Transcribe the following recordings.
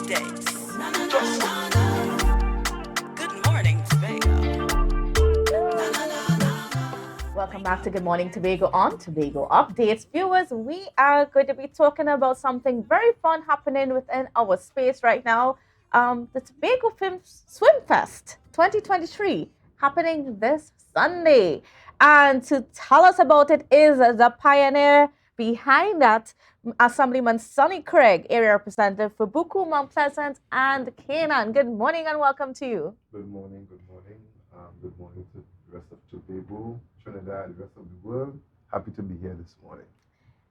updates. Good morning, Tobago. Welcome back to Good Morning Tobago on Tobago Updates. Viewers, we are going to be talking about something very fun happening within our space right now. The Tobago Film Swim Fest 2023 happening this Sunday. And to tell us about it is the pioneer behind that, Assemblyman Sonny Craig, area representative for Buku, Mount Pleasant, and Canaan. Good morning and welcome to you. Good morning, good morning. Good morning to the rest of Tobago, Trinidad, the rest of the world. Happy to be here this morning.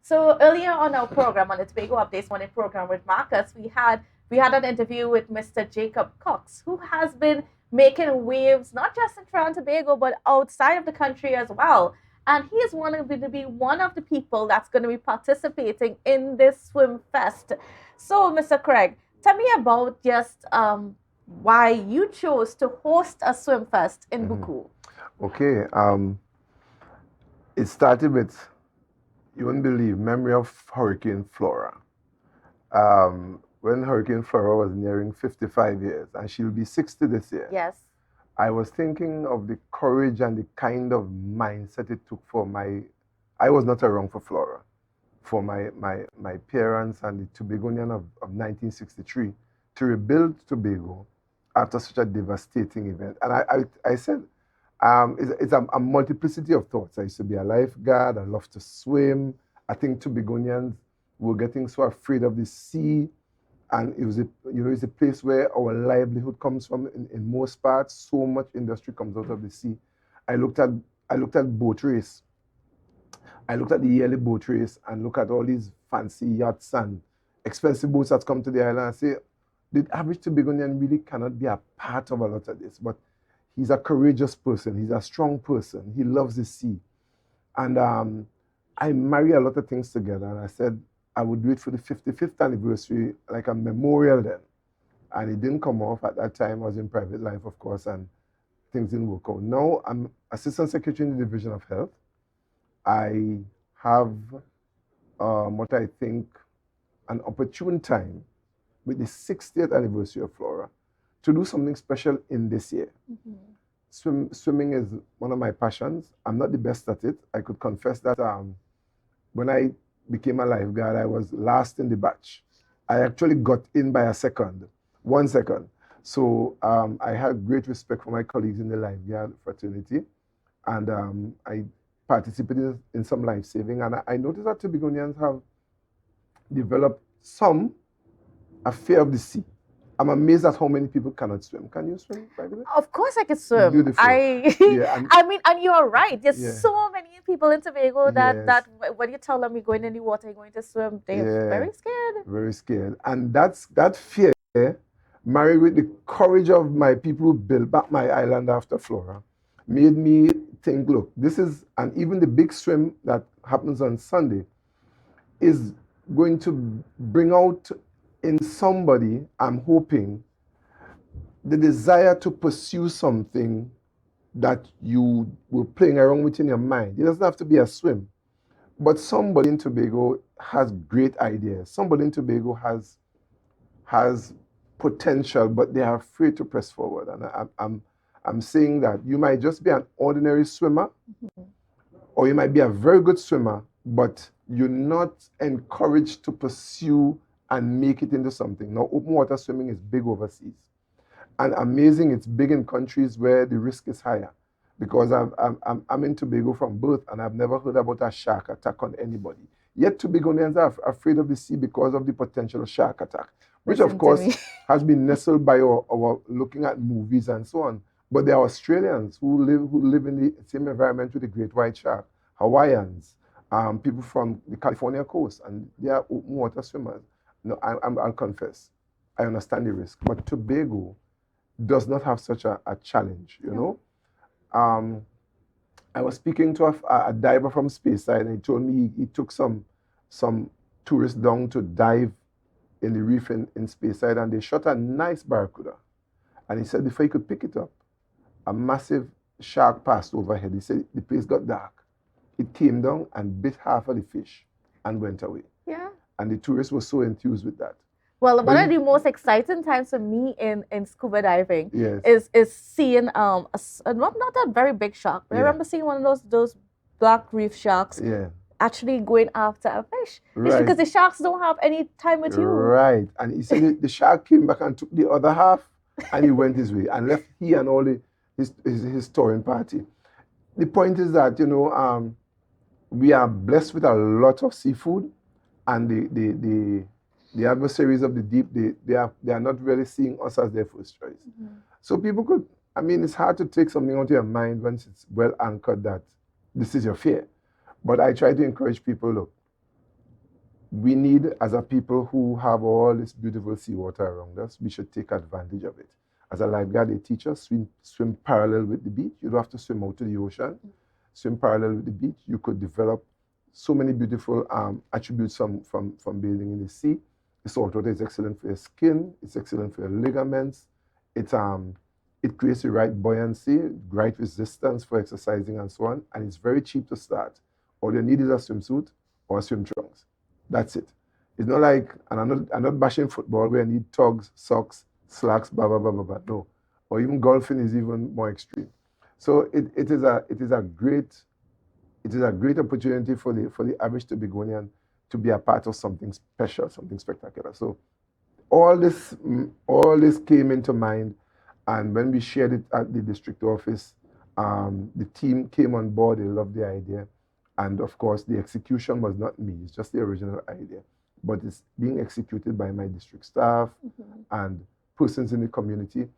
So earlier on our program, on the Tobago Updates Morning program with Marcus, we had an interview with Mr. Jacob Cox, who has been making waves not just in Trinidad and Tobago but outside of the country as well. And he is going to be one of the people that's going to be participating in this swim fest. So, Mr. Craig, tell me about just why you chose to host a swim fest in Buku. Okay, it started with, you wouldn't believe, memory of Hurricane Flora. When Hurricane Flora was nearing 55 years, and she'll be 60 this year. Yes. I was thinking of the courage and the kind of mindset it took for I was not around for Flora, for my parents and the Tobagonian of 1963 to rebuild Tobago after such a devastating event. And I said, it's a multiplicity of thoughts. I used to be a lifeguard, I love to swim. I think Tobagonians were getting so afraid of the sea. And it was it's a place where our livelihood comes from in most parts. So much industry comes out of the sea. I looked at boat race. I looked at the yearly boat race and look at all these fancy yachts and expensive boats that come to the island and say, the average Tobagonian really cannot be a part of a lot of this, but he's a courageous person. He's a strong person. He loves the sea. And I marry a lot of things together. And I said, I would do it for the 55th anniversary, like a memorial then. And it didn't come off. At that time, I was in private life, of course, and things didn't work out. Now, I'm Assistant Secretary in the Division of Health. I have what I think an opportune time with the 60th anniversary of Flora to do something special in this year. Swimming is one of my passions. I'm not the best at it. I could confess that when I became a lifeguard, I was last in the batch. I actually got in by 1 second. So I had great respect for my colleagues in the lifeguard fraternity. And I participated in some life saving. And I noticed that Tobagonians have developed a fear of the sea. I'm amazed at how many people cannot swim. Can you swim, by the way? Of course I can swim. Beautiful. Yeah, I mean, and you're right. There's so many people in Tobago that when you tell them you're going in the water, you're going to swim, they're very scared. Very scared. And that fear, married with the courage of my people who built back my island after Flora, made me think, look, and even the big swim that happens on Sunday is going to bring out in somebody, I'm hoping, the desire to pursue something that you were playing around with in your mind. It doesn't have to be a swim. But somebody in Tobago has great ideas. Somebody in Tobago has potential, but they are afraid to press forward. And I'm saying that you might just be an ordinary swimmer, or you might be a very good swimmer, but you're not encouraged to pursue and make it into something. Now, open water swimming is big overseas. And amazing, it's big in countries where the risk is higher. Because I'm in Tobago from birth, and I've never heard about a shark attack on anybody. Yet Tobagonians are afraid of the sea because of the potential shark attack, which of course has been nestled by our looking at movies and so on. But there are Australians who live in the same environment with the great white shark, Hawaiians, people from the California coast, and they are open water swimmers. No, I'll confess, I understand the risk, but Tobago does not have such a challenge, you know. I was speaking to a diver from Speyside, and he told me he took some tourists down to dive in the reef in Speyside, and they shot a nice barracuda. And he said before he could pick it up, a massive shark passed overhead. He said the place got dark. It came down and bit half of the fish and went away. Yeah. And the tourists were so enthused with that. Well, one But of the most exciting times for me in scuba diving yes, is seeing not a very big shark, but I yeah, remember seeing one of those black reef sharks yeah, actually going after a fish. It's right, because the sharks don't have any time with you. right. And he said the shark came back and took the other half, and he went his way and left he and all his touring party. The point is that we are blessed with a lot of seafood, and the adversaries of the deep, they are not really seeing us as their first choice. Mm-hmm. So people could, I mean, it's hard to take something out of your mind once it's well anchored that this is your fear. But I try to encourage people, look, we need, as a people who have all this beautiful seawater around us, we should take advantage of it. As a lifeguard, they teach us swim parallel with the beach. You don't have to swim out to the ocean. Swim parallel with the beach. You could develop so many beautiful attributes from bathing in the sea. The salt water is excellent for your skin. It's excellent for your ligaments. It creates the right buoyancy, right resistance for exercising and so on. And it's very cheap to start. All you need is a swimsuit or swim trunks. That's it. It's not like, and I'm not bashing football where you need togs, socks, slacks, blah, blah, blah, blah, blah. No. Or even golfing is even more extreme. So it is a great opportunity for the average Tobagonian to be a part of something special, something spectacular. So all this came into mind, and when we shared it at the district office, the team came on board. They loved the idea, and of course, the execution was not me. It's just the original idea, but it's being executed by my district staff and persons in the community.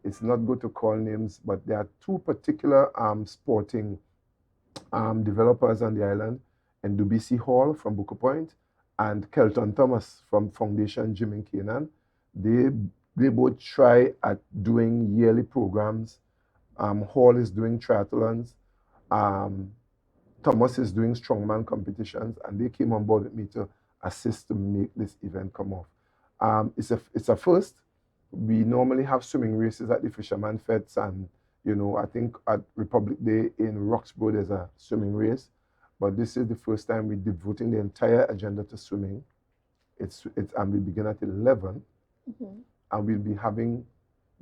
It's not good to call names, but there are two particular sporting developers on the island, and Dubisi Hall from Bucco Point and Kelton Thomas from Foundation Gym in Canaan. They both try at doing yearly programs. Hall is doing triathlons. Thomas is doing strongman competitions, and they came on board with me to assist to make this event come off. It's a first. We normally have swimming races at the Fisherman Fets, and I think at Republic Day in Roxborough there's a swimming race, but this is the first time we're devoting the entire agenda to swimming. And we begin at 11, and we'll be having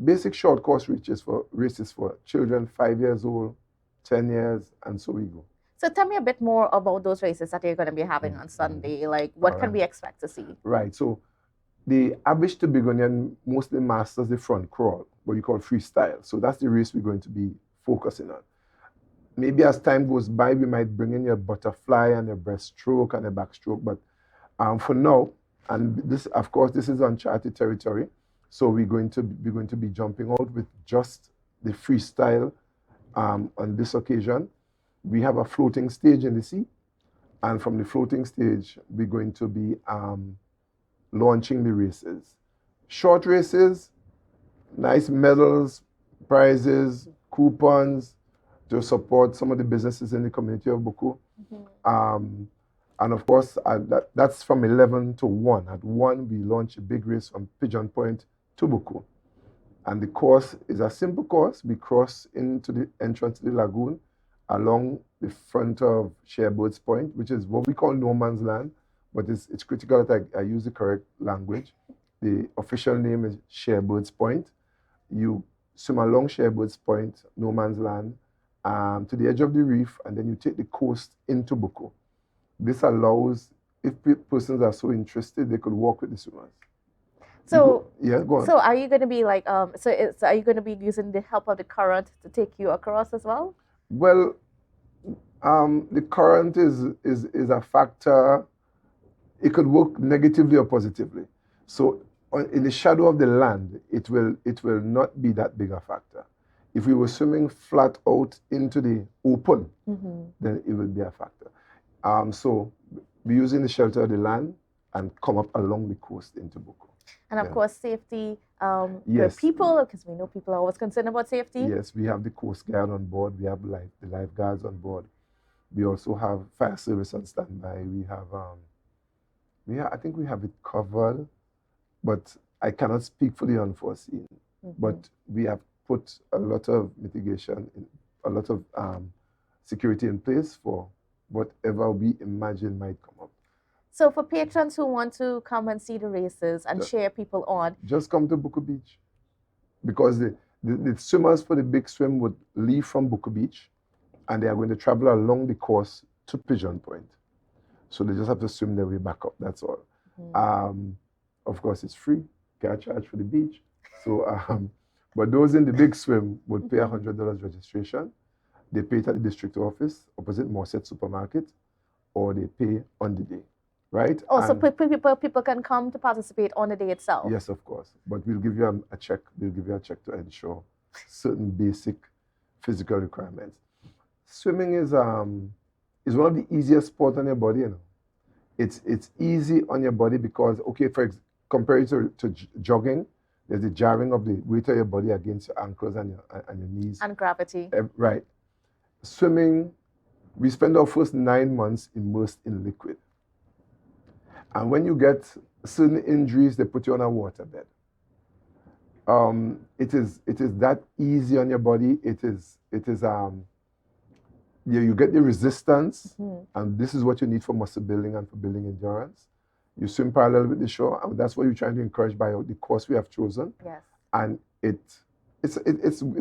basic short course races for children 5 years old, 10 years, and so we go. So tell me a bit more about those races that you're going to be having on Sunday. Like, what can we expect to see? Right. So the average Tobagonian mostly masters the front crawl, what you call freestyle. So that's the race we're going to be focusing on. Maybe as time goes by, we might bring in your butterfly and your breaststroke and your backstroke. But for now, and this, of course, this is uncharted territory. So we're going to be jumping out with just the freestyle on this occasion. We have a floating stage in the sea, and from the floating stage, we're going to be launching the races. Short races, nice medals, prizes, coupons to support some of the businesses in the community of Bucco. And of course, that's from 11 to 1. At 1, we launch a big race from Pigeon Point to Bucco. And the course is a simple course. We cross into the entrance to the lagoon along the front of Sherbirds Point, which is what we call no man's land, but it's critical that I use the correct language. The official name is Sherbirds Point. You swim along Sherbirds Point, no man's land, to the edge of the reef, and then you take the coast into Bucco. This allows, if persons are so interested, they could walk with the swimmers. So go on. So are you going to be like are you going to be using the help of the current to take you across as well? Well, the current is a factor. It could work negatively or positively. So in the shadow of the land, it will not be that big a factor. If we were swimming flat out into the open, then it will be a factor. So we're using the shelter of the land and come up along the coast into Bucco. And of course, safety yes. for people, because we know people are always concerned about safety. Yes, we have the Coast Guard on board. We have the lifeguards on board. We also have fire service on standby. I think we have it covered, but I cannot speak for the unforeseen. But we have put a lot of mitigation, a lot of security in place for whatever we imagine might come up. So for patrons who want to come and see the races and cheer people on, just come to Buku Beach, because the swimmers for the big swim would leave from Buku Beach, and they are going to travel along the course to Pigeon Point. So they just have to swim their way back up. That's all. Of course, it's free. Can't charge for the beach. So, but those in the big swim would pay $100 registration. They pay it at the district office opposite Morset Supermarket, or they pay on the day, right? Oh, so people can come to participate on the day itself? Yes, of course. But we'll give you a check. We'll give you a check to ensure certain basic physical requirements. Swimming is one of the easiest sports on your body, you know. It's easy on your body because, okay, compared to jogging, there's the jarring of the weight of your body against your ankles and your knees. And gravity. Right. Swimming, we spend our first 9 months immersed in liquid. And when you get certain injuries, they put you on a waterbed. It is that easy on your body. You get the resistance, and this is what you need for muscle building and for building endurance. You swim parallel with the shore, and that's what you're trying to encourage by the course we have chosen. Yes. And it's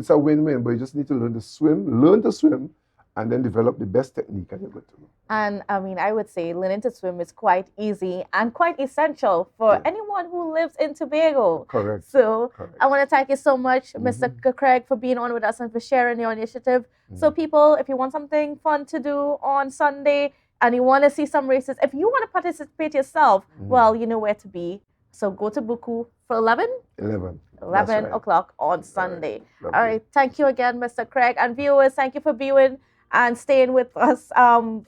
a win-win, but you just need to learn to swim, and then develop the best technique, and you're good to go. And I mean, I would say learning to swim is quite easy and quite essential for anyone who lives in Tobago. Correct. So I want to thank you so much, Mr. Craig, for being on with us and for sharing your initiative. So people, if you want something fun to do on Sunday and you want to see some races, if you want to participate yourself, well, you know where to be. So go to Buku for 11 o'clock on Sunday. All right. Thank you again, Mr. Craig. And viewers, thank you for viewing and staying with us.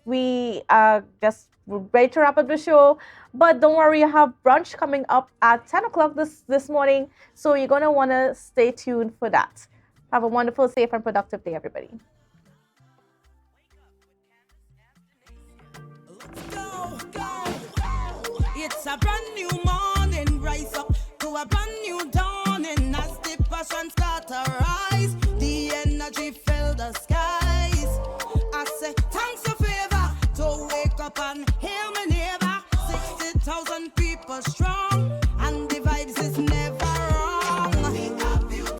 We are just ready to wrap up the show. But don't worry, you have brunch coming up at 10 o'clock this morning. So you're going to want to stay tuned for that. Have a wonderful, safe, and productive day, everybody. It's a brand new morning, rise up to a brand new dawning as the passion starts.